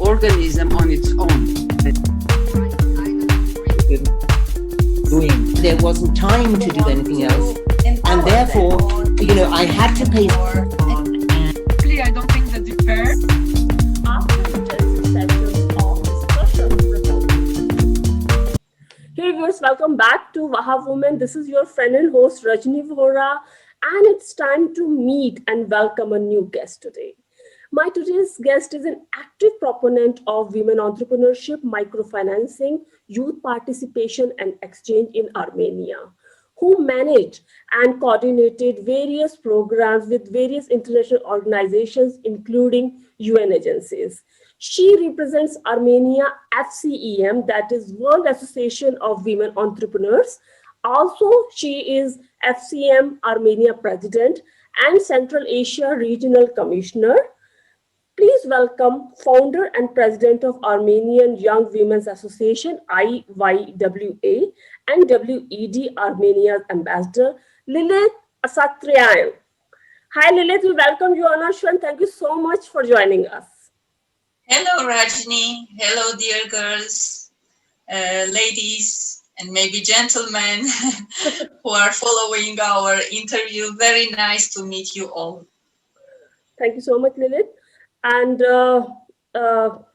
organism on its own. There wasn't time to do anything else, and therefore, I had to pay. I don't think that's fair. Hey viewers, welcome back to WAHA Women. This is your friend and host Rajni Vohra, and it's time to meet and welcome a new guest today. My today's guest is an active proponent of women entrepreneurship, microfinancing, youth participation and exchange in Armenia, who managed and coordinated various programs with various international organizations, including UN agencies. She represents Armenia FCEM, that is World Association of Women Entrepreneurs. Also, she is FCM Armenia President and Central Asia Regional Commissioner. Please welcome founder and president of Armenian Young Women's Association, AYWA, and WED Armenia Ambassador, Lilit Asatryan. Hi Lilit, we welcome you on our show and thank you so much for joining us. Hello Rajni, hello dear girls, ladies, and maybe gentlemen who are following our interview. Very nice to meet you all. Thank you so much, Lilit. And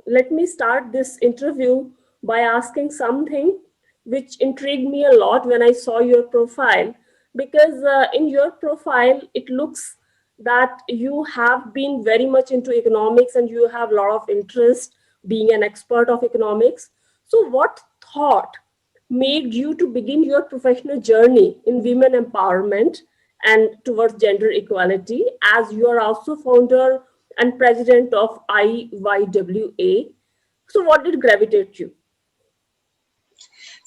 let me start this interview by asking something which intrigued me a lot when I saw your profile, because in your profile, it looks that you have been very much into economics and you have a lot of interest being an expert of economics. So what thought made you to begin your professional journey in women empowerment and towards gender equality, as you are also founder and president of AYWA? So what did gravitate you?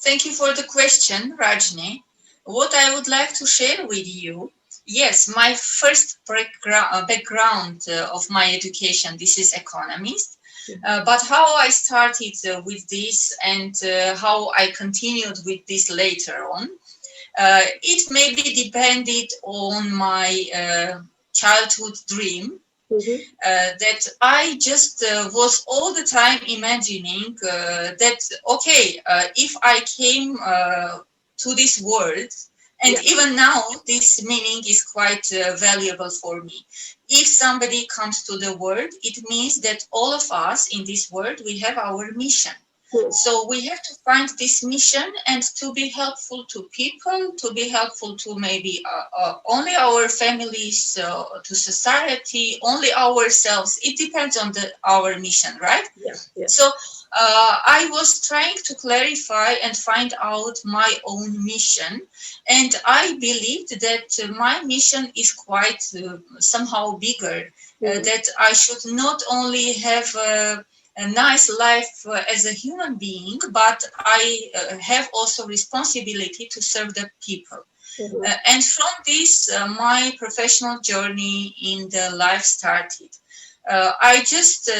Thank you for the question, Rajni. What I would like to share with you, yes, my first background of my education, this is economist, but how I started with this and how I continued with this later on, it maybe depended on my childhood dream. That I just was all the time imagining that, okay, if I came to this world, and even now this meaning is quite valuable for me. If somebody comes to the world, it means that all of us in this world, we have our mission. So we have to find this mission and to be helpful to people, to be helpful to maybe only our families, to society, only ourselves. It depends on our mission, right? Yeah. So I was trying to clarify and find out my own mission. And I believed that my mission is quite somehow bigger, that I should not only have a nice life as a human being, but I have also responsibility to serve the people. And from this, my professional journey in the life started. I just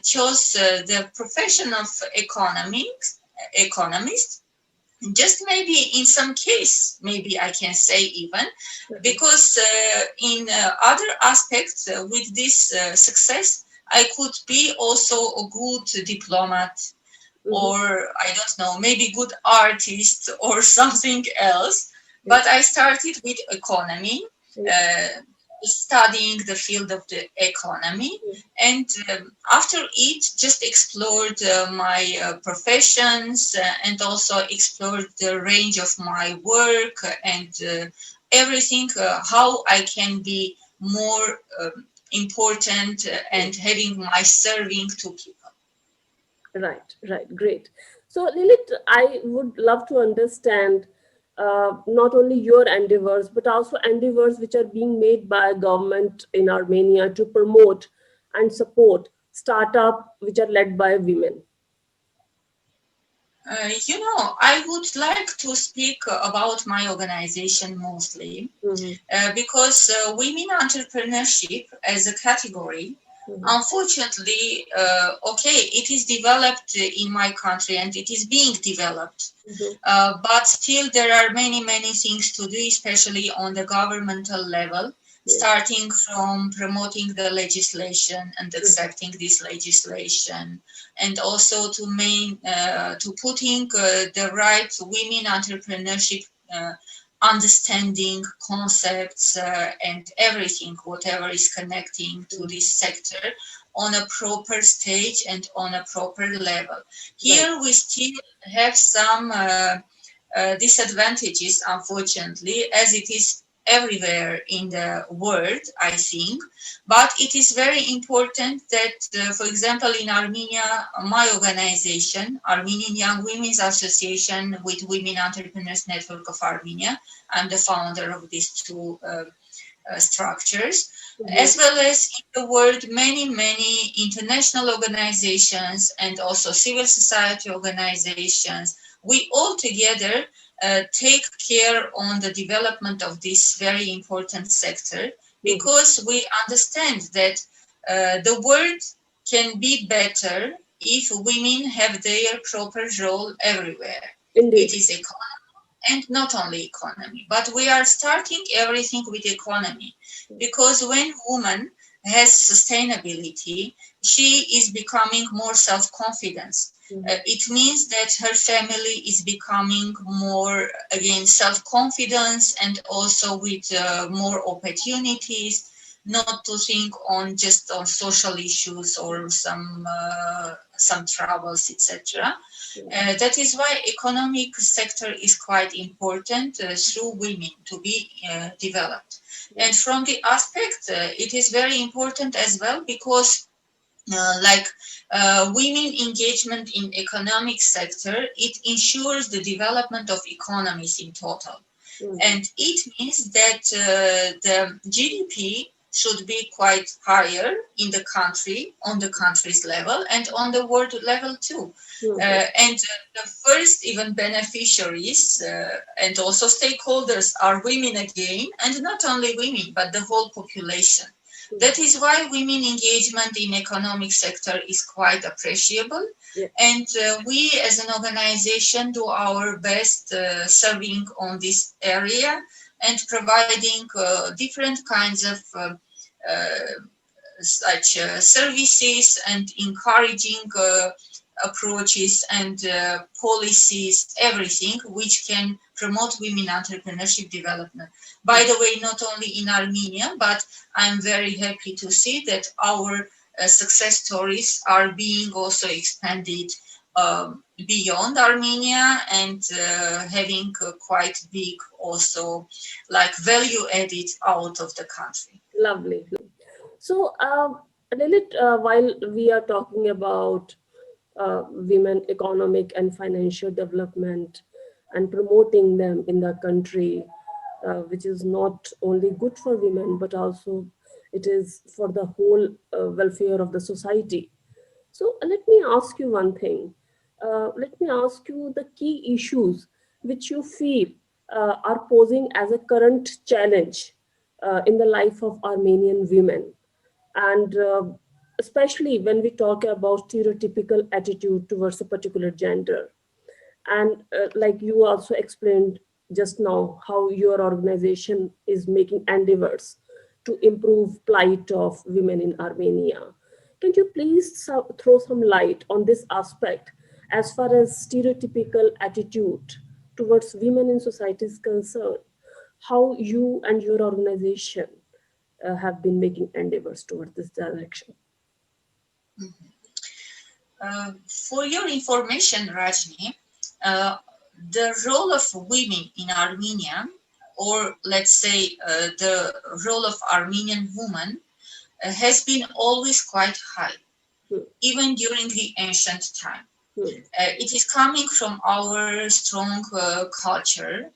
chose the profession of economist, just maybe in some case, maybe I can say even, because in other aspects with this success, I could be also a good diplomat, or I don't know, maybe good artist or something else. But I started with economy, studying the field of the economy. And after it, just explored my professions and also explored the range of my work and everything, how I can be more important and having my serving to people. Right, great. So Lilit, I would love to understand not only your endeavors, but also endeavors which are being made by government in Armenia to promote and support startups which are led by women. I would like to speak about my organization mostly because women entrepreneurship as a category, unfortunately, it is developed in my country and it is being developed, but still there are many things to do, especially on the governmental level. starting from promoting the legislation and accepting this legislation, and also to putting the right women entrepreneurship understanding concepts and everything, whatever is connecting to this sector, on a proper stage and on a proper level. Here we still have some disadvantages, unfortunately, as it is everywhere in the world, I think. But it is very important that, for example, in Armenia, my organization, Armenian Young Women's Association with Women Entrepreneurs Network of Armenia, I'm the founder of these two structures, as well as in the world, many international organizations and also civil society organizations. We all together take care on the development of this very important sector, because we understand that the world can be better if women have their proper role everywhere. It is economy, and not only economy, but we are starting everything with economy, because when woman has sustainability, she is becoming more self-confidence. It means that her family is becoming more, again, self-confidence, and also with more opportunities, not to think on just on social issues or some troubles, etc. That is why economic sector is quite important through women to be developed. And from the aspect, it is very important as well, because women engagement in economic sector, it ensures the development of economies in total. And it means that the GDP should be quite higher in the country, on the country's level, and on the world level too. And the first even beneficiaries and also stakeholders are women again, and not only women, but the whole population. That is why women engagement in economic sector is quite appreciable. And we as an organization do our best serving on this area and providing different kinds of such services and encouraging approaches and policies, everything which can promote women entrepreneurship development. By the way, not only in Armenia, but I'm very happy to see that our success stories are being also expanded beyond Armenia, and having quite big also like value added out of the country. Lovely. So Lilit, while we are talking about women economic and financial development and promoting them in the country, which is not only good for women, but also it is for the whole welfare of the society. So let me ask you one thing. Let me ask you the key issues which you feel are posing as a current challenge in the life of Armenian women. And especially when we talk about stereotypical attitude towards a particular gender. And like you also explained just now, how your organization is making endeavors to improve plight of women in Armenia. Can you please throw some light on this aspect as far as stereotypical attitude towards women in society is concerned? How you and your organization have been making endeavors towards this direction? For your information, Rajni, the role of women in Armenia, or let's say the role of Armenian woman, has been always quite high, even during the ancient time. It is coming from our strong culture,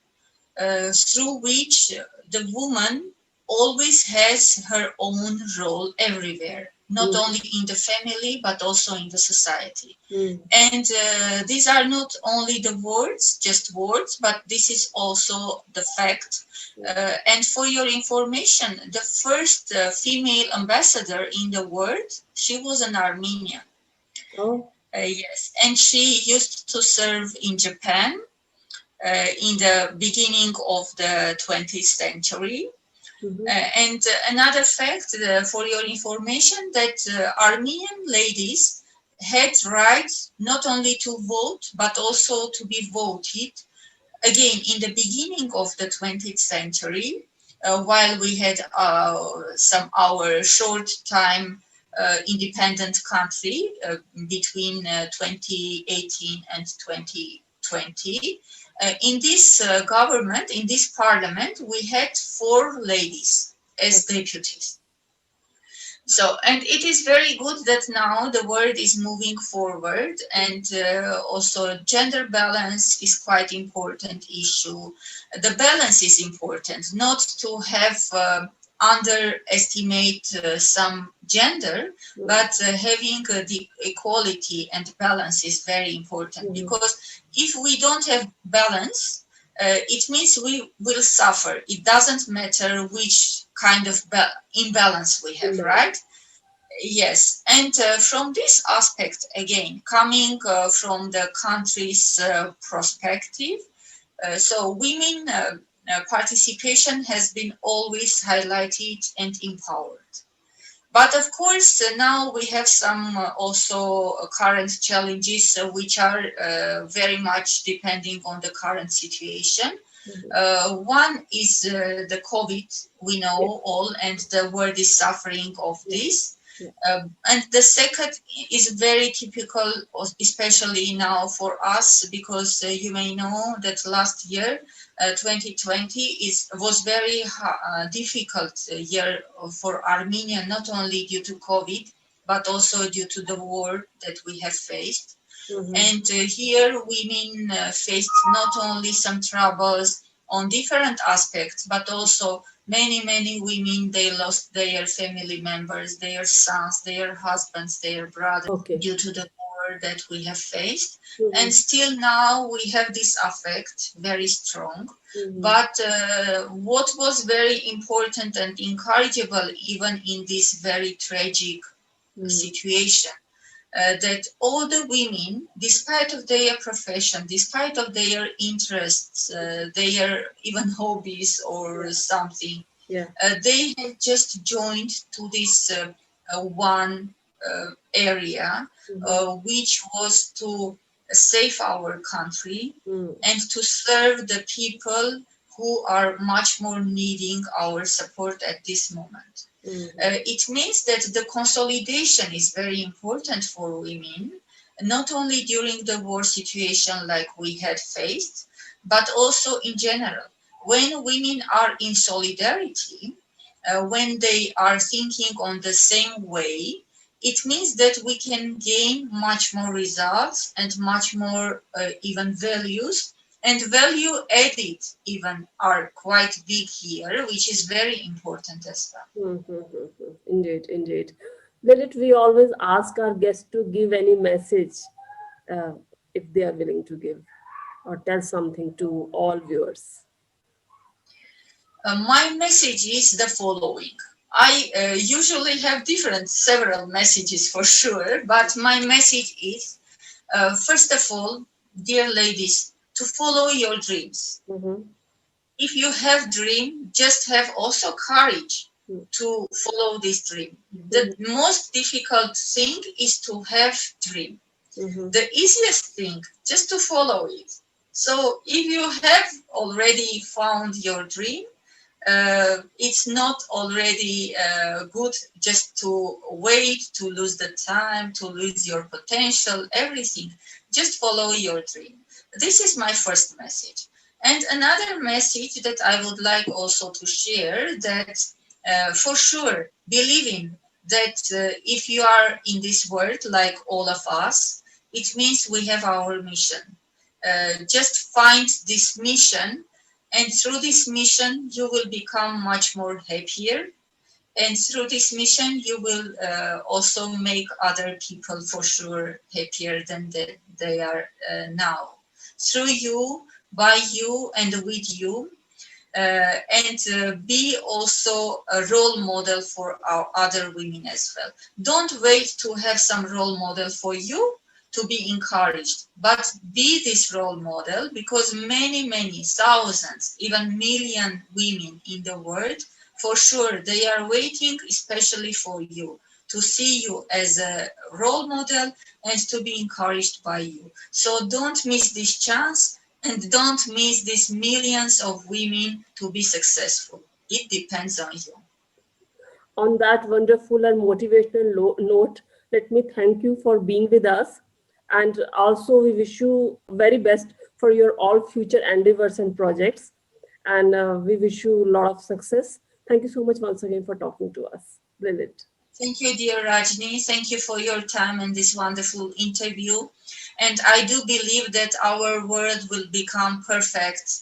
through which the woman always has her own role everywhere, not only in the family, but also in the society. And these are not only the words, just words, but this is also the fact. And for your information, the first female ambassador in the world, she was an Armenian. Yes, and she used to serve in Japan in the beginning of the 20th century. And another fact for your information that Armenian ladies had rights not only to vote but also to be voted. Again, in the beginning of the 20th century, while we had our short time independent country between 2018 and 2020, in this government, in this parliament, we had 4 ladies as deputies. So, and it is very good that now the world is moving forward, and also gender balance is quite important issue. The balance is important, not to have underestimate some gender, but having the equality and balance is very important, because if we don't have balance, it means we will suffer. It doesn't matter which kind of imbalance we have, right? Yes, and from this aspect, again, coming from the country's perspective, so women participation has been always highlighted and empowered. But of course, now we have some also current challenges which are very much depending on the current situation. One is the COVID, we know all, and the world is suffering of this. And the second is very typical, especially now for us, because you may know that last year, 2020, was very difficult year for Armenia, not only due to COVID, but also due to the war that we have faced. And here women faced not only some troubles on different aspects, but also many women, they lost their family members, their sons, their husbands, their brothers, due to the war that we have faced. And still now we have this effect very strong. But what was very important and encourageable, even in this very tragic situation, that all the women, despite of their profession, despite of their interests, their even hobbies or something, they had just joined to this one area, which was to save our country and to serve the people who are much more needing our support at this moment. It means that the consolidation is very important for women, not only during the war situation like we had faced, but also in general. When women are in solidarity, when they are thinking on the same way, it means that we can gain much more results and much more even values. And value added even are quite big here, which is very important as well. Indeed. Lilit, we always ask our guests to give any message if they are willing to give or tell something to all viewers. My message is the following. I usually have several messages for sure, but my message is, first of all, dear ladies, to follow your dreams. If you have dream, just have also courage to follow this dream. The most difficult thing is to have dream. The easiest thing, just to follow it. So if you have already found your dream, it's not already good just to wait, to lose the time, to lose your potential, everything. Just follow your dream. This is my first message. And another message that I would like also to share, that for sure, believing that if you are in this world like all of us, it means we have our mission. Just find this mission, and through this mission, you will become much more happier. And through this mission, you will also make other people for sure happier than they are now. Through you, by you, and with you. And be also a role model for our other women as well. Don't wait to have some role model for you to be encouraged, but be this role model, because many thousands, even million women in the world For sure, they are waiting especially for you, to see you as a role model and to be encouraged by you. So don't miss this chance and don't miss these millions of women to be successful. It depends on you. On that wonderful and motivational note, let me thank you for being with us. And also we wish you very best for your all future endeavors and projects. And we wish you a lot of success. Thank you so much once again for talking to us, Lilit. Thank you, dear Rajni. Thank you for your time and this wonderful interview. And I do believe that our world will become perfect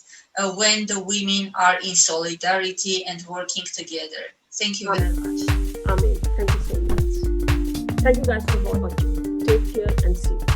when the women are in solidarity and working together. Thank you very much. Amen. Thank you so much. Thank you guys for watching. Take care and see you.